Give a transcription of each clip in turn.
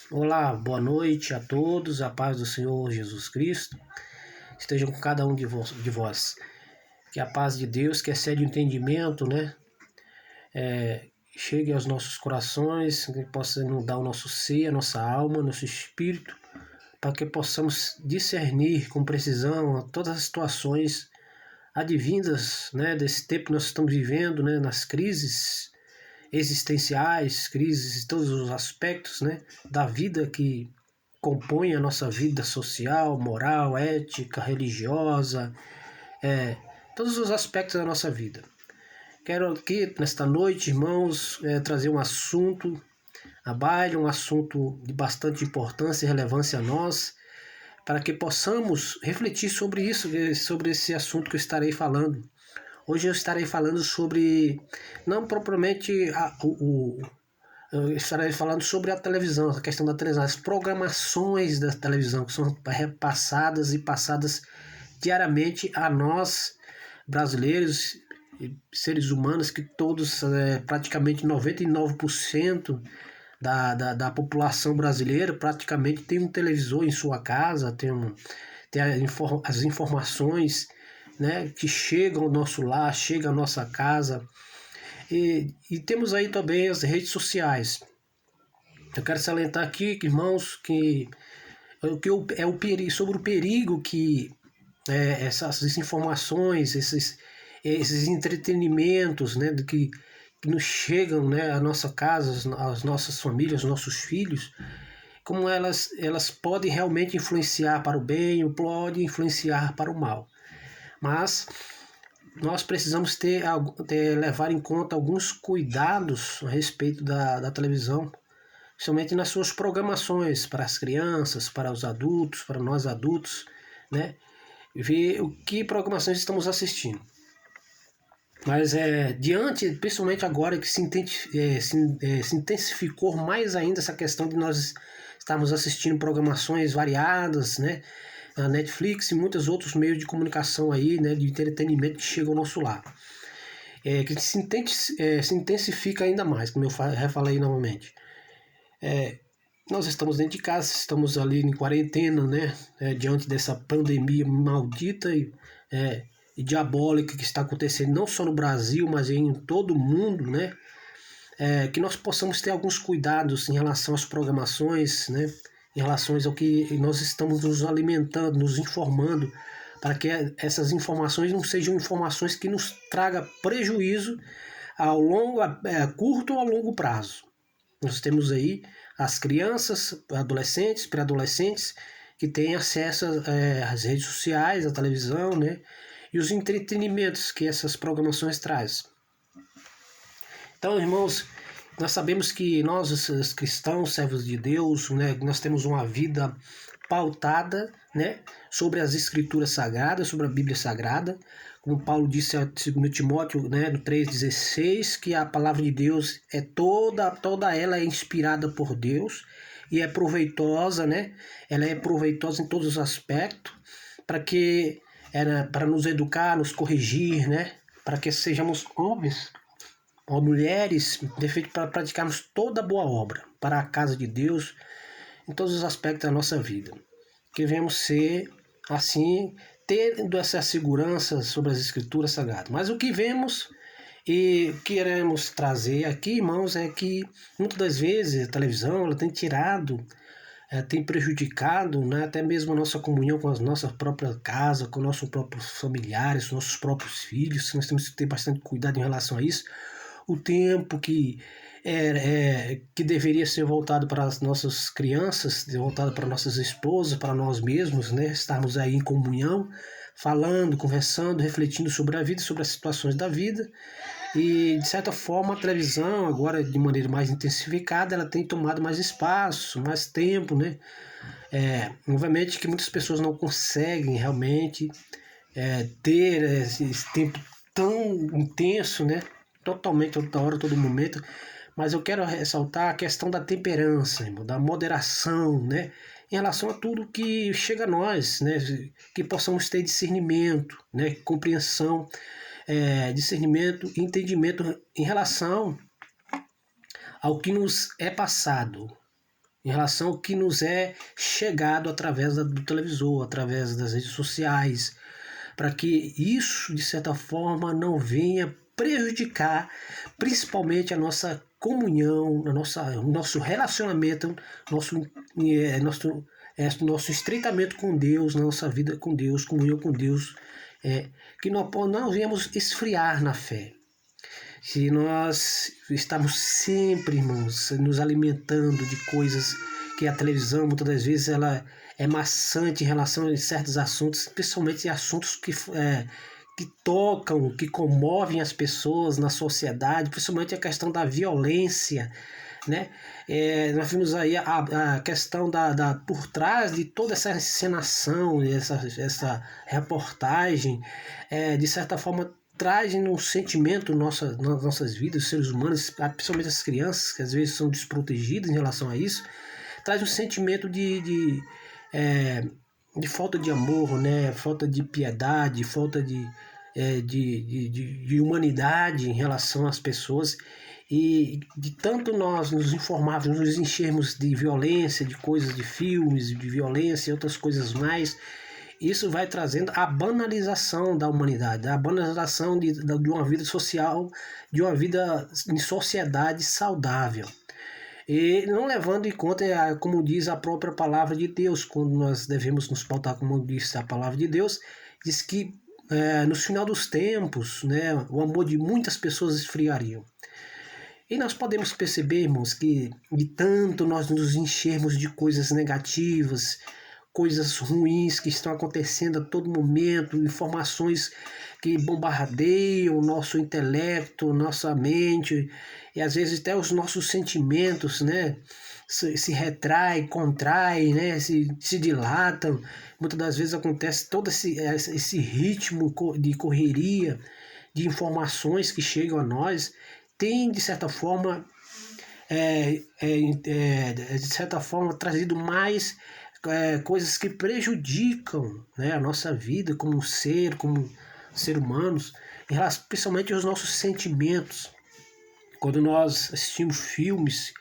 Olá, boa noite a todos, a paz do Senhor Jesus Cristo esteja com cada um de vós. Que a paz de Deus, que excede o entendimento, chegue aos nossos corações, que possa inundar o nosso ser, a nossa alma, nosso espírito, para que possamos discernir com precisão todas as situações advindas, desse tempo que nós estamos vivendo, nas crises existenciais, crises em todos os aspectos, da vida que compõe a nossa vida social, moral, ética, religiosa, todos os aspectos da nossa vida. Quero aqui, nesta noite, irmãos, trazer um assunto à baila, um assunto de bastante importância e relevância a nós, para que possamos refletir sobre isso, sobre esse assunto que eu estarei falando. Hoje eu estarei falando sobre, não propriamente eu estarei falando sobre a televisão, a questão da televisão, as programações da televisão que são repassadas e passadas diariamente a nós, brasileiros, seres humanos, que todos, praticamente 99% da população brasileira, praticamente tem um televisor em sua casa, tem as informações, que chegam ao nosso lar, chegam à nossa casa. E temos aí também as redes sociais. Eu quero salientar aqui, irmãos, sobre o perigo que essas informações, esses entretenimentos, que nos chegam, à nossa casa, às nossas famílias, aos nossos filhos, como elas podem realmente influenciar para o bem ou podem influenciar para o mal. Mas nós precisamos levar em conta alguns cuidados a respeito da televisão, principalmente nas suas programações para as crianças, para os adultos, para nós adultos, ver o que programações estamos assistindo. Mas principalmente agora que se intensificou mais ainda essa questão de nós estarmos assistindo programações variadas, na Netflix e muitos outros meios de comunicação aí, de entretenimento que chegam ao nosso lar. Que se intensifica ainda mais, como eu falei novamente. Nós estamos dentro de casa, estamos ali em quarentena, diante dessa pandemia maldita e diabólica que está acontecendo não só no Brasil, mas em todo o mundo, que nós possamos ter alguns cuidados em relação às programações, em relação ao que nós estamos nos alimentando, nos informando, para que essas informações não sejam informações que nos tragam prejuízo a curto ou a longo prazo. Nós temos aí as crianças, adolescentes, pré-adolescentes, que têm acesso às redes sociais, à televisão, e os entretenimentos que essas programações trazem. Então, irmãos, nós sabemos que nós, os cristãos, servos de Deus, nós temos uma vida pautada, sobre as Escrituras Sagradas, sobre a Bíblia Sagrada, como Paulo disse a 2 Timóteo, no 3,16, que a palavra de Deus toda ela é inspirada por Deus e é proveitosa, ela é proveitosa em todos os aspectos, para nos educar, nos corrigir, para que sejamos homens ou mulheres perfeitos para praticarmos toda boa obra para a casa de Deus em todos os aspectos da nossa vida. Que venhamos ser, assim, tendo essa segurança sobre as Escrituras Sagradas. Mas o que vemos e queremos trazer aqui, irmãos, é que muitas das vezes a televisão ela tem tirado, tem prejudicado, até mesmo a nossa comunhão com as nossas próprias casas, com nossos próprios familiares, nossos próprios filhos. Nós temos que ter bastante cuidado em relação a isso. O tempo que deveria ser voltado para as nossas crianças, voltado para nossas esposas, para nós mesmos, estarmos aí em comunhão, falando, conversando, refletindo sobre a vida, sobre as situações da vida. E, de certa forma, a televisão, agora de maneira mais intensificada, ela tem tomado mais espaço, mais tempo, obviamente que muitas pessoas não conseguem realmente ter esse tempo tão intenso, totalmente, toda hora, todo momento. Mas eu quero ressaltar a questão da temperança, irmão, da moderação, em relação a tudo que chega a nós, que possamos ter discernimento, compreensão, discernimento e entendimento em relação ao que nos é passado, em relação ao que nos é chegado através do televisor, através das redes sociais, para que isso, de certa forma, não venha prejudicar principalmente a nossa comunhão, o nosso relacionamento, nosso estreitamento com Deus, nossa vida com Deus, comunhão com Deus, que nós não venhamos esfriar na fé. Se nós estamos sempre, irmãos, nos alimentando de coisas que a televisão, muitas das vezes, ela é maçante em relação a certos assuntos, principalmente assuntos que tocam, que comovem as pessoas na sociedade, principalmente a questão da violência, né? Nós vimos aí a questão por trás de toda essa encenação, essa reportagem, de certa forma, traz um sentimento nas nossas vidas, os seres humanos, principalmente as crianças, que às vezes são desprotegidas em relação a isso, traz um sentimento de falta de amor, né? Falta de piedade, falta de humanidade em relação às pessoas, e de tanto nós nos informarmos, nos enchermos de violência, de coisas, de filmes, de violência e outras coisas mais, isso vai trazendo a banalização da humanidade, a banalização de uma vida social, de uma vida em sociedade saudável. E não levando em conta, como diz a própria palavra de Deus, quando nós devemos nos pautar, como diz a palavra de Deus, diz que no final dos tempos, né, o amor de muitas pessoas esfriaria. E nós podemos perceber, irmãos, que de tanto nós nos enchermos de coisas negativas, coisas ruins que estão acontecendo a todo momento, informações que bombardeiam o nosso intelecto, nossa mente, e às vezes até os nossos sentimentos, né, se retraem, contraem, né, se dilatam. Muitas das vezes acontece todo esse ritmo de correria, de informações que chegam a nós, tem, de certa forma, trazido mais coisas que prejudicam, né, a nossa vida como ser humanos, principalmente os nossos sentimentos. Quando nós assistimos filmes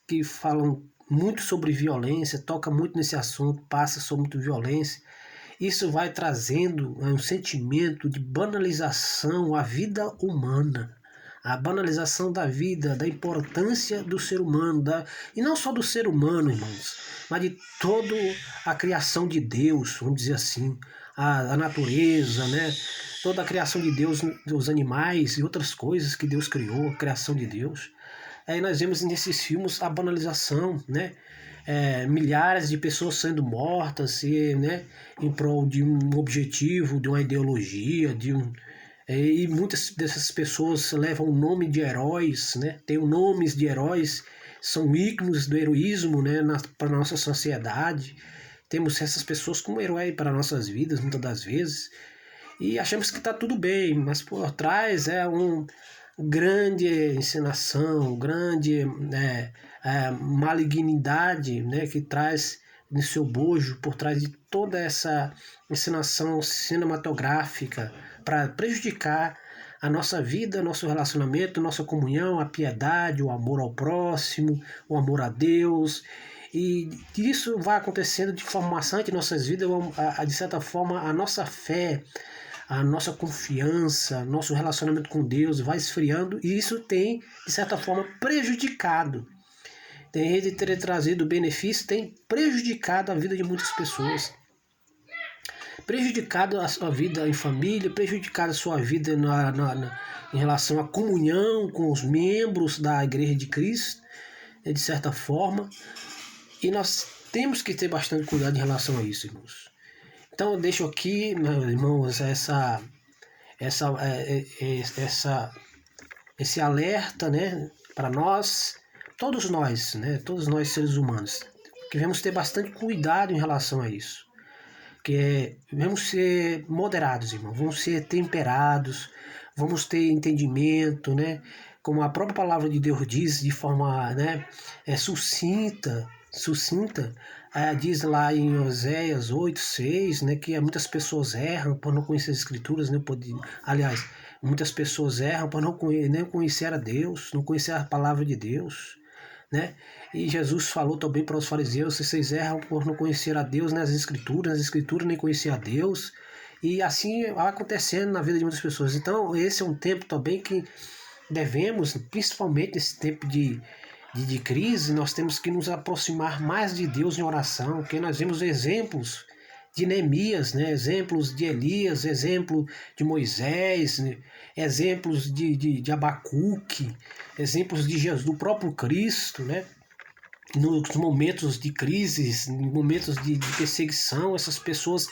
que falam muito sobre violência, toca muito nesse assunto, passa sobre muita violência, isso vai trazendo um sentimento de banalização à vida humana, a banalização da vida, da importância do ser humano, e não só do ser humano, irmãos, mas de toda a criação de Deus, vamos dizer assim, a natureza, né? Toda a criação de Deus, dos animais e outras coisas que Deus criou, a criação de Deus. Aí nós vemos nesses filmes a banalização, né? Milhares de pessoas sendo mortas, né? Em prol de um objetivo, de uma ideologia, e muitas dessas pessoas levam o nome de heróis, né? Tem nomes de heróis, são ícones do heroísmo, né? Para a nossa sociedade. Temos essas pessoas como herói para nossas vidas, muitas das vezes, e achamos que está tudo bem, mas por trás é uma grande encenação, grande malignidade, né? Que traz no seu bojo, por trás de toda essa encenação cinematográfica, para prejudicar a nossa vida, nosso relacionamento, nossa comunhão, a piedade, o amor ao próximo, o amor a Deus. E isso vai acontecendo de forma maçante em nossas vidas, de certa forma a nossa fé, a nossa confiança, nosso relacionamento com Deus vai esfriando, e isso tem, de certa forma, prejudicado. Tem de ter trazido benefício, tem prejudicado a vida de muitas pessoas. Prejudicado a sua vida em família, prejudicado a sua vida em relação à comunhão com os membros da Igreja de Cristo, de certa forma. E nós temos que ter bastante cuidado em relação a isso, irmãos. Então eu deixo aqui, meus irmãos, esse alerta, né, para nós, todos nós seres humanos, que devemos ter bastante cuidado em relação a isso. Vamos ser moderados, irmão, vamos ser temperados, vamos ter entendimento, né? Como a própria palavra de Deus diz, de forma, né, sucinta, diz lá em Oséias 8:6, né, que muitas pessoas erram por não conhecer as Escrituras, né, aliás, muitas pessoas erram por não conhecer a Deus, não conhecer a palavra de Deus, né? E Jesus falou também para os fariseus: vocês erram por não conhecer a Deus nas Escrituras nem conhecer a Deus. E assim vai acontecendo na vida de muitas pessoas. Então, esse é um tempo também que devemos, principalmente nesse tempo de crise, nós temos que nos aproximar mais de Deus em oração, porque nós vemos exemplos de Neemias, né? Exemplos de Elias, exemplo de Moisés, né? Exemplos de Abacuque, exemplos de Jesus, do próprio Cristo, né? Nos momentos de crises, nos momentos de perseguição, essas pessoas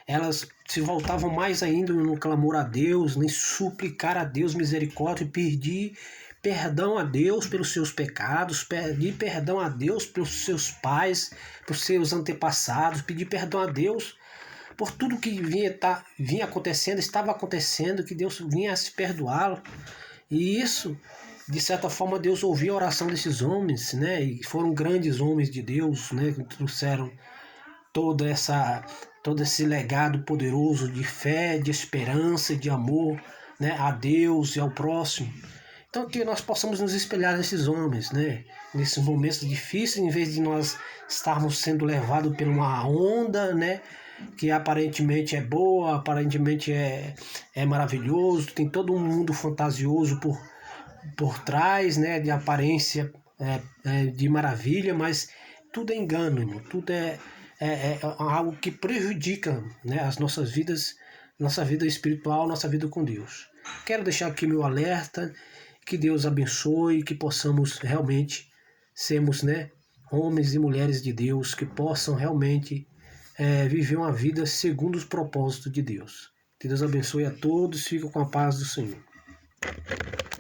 elas se voltavam mais ainda no clamor a Deus, em suplicar a Deus misericórdia e pedir perdão a Deus pelos seus pecados, pedir perdão a Deus pelos seus pais, pelos seus antepassados, pedir perdão a Deus por tudo que vinha acontecendo, estava acontecendo, que Deus vinha a se perdoá-lo. E isso, de certa forma, Deus ouviu a oração desses homens, né? E foram grandes homens de Deus, né? Que trouxeram todo esse legado poderoso de fé, de esperança, de amor, né? A Deus e ao próximo. Então que nós possamos nos espelhar nesses homens, né? Nesses momentos difíceis, em vez de nós estarmos sendo levados por uma onda, né? Que aparentemente é boa, aparentemente é maravilhoso, tem todo um mundo fantasioso por trás, né? De aparência de maravilha, mas tudo é engano, irmão. Tudo é algo que prejudica, né? As nossas vidas, nossa vida espiritual, nossa vida com Deus. Quero deixar aqui meu alerta. Que Deus abençoe, que possamos realmente sermos, né, homens e mulheres de Deus, que possam realmente viver uma vida segundo os propósitos de Deus. Que Deus abençoe a todos, fica com a paz do Senhor.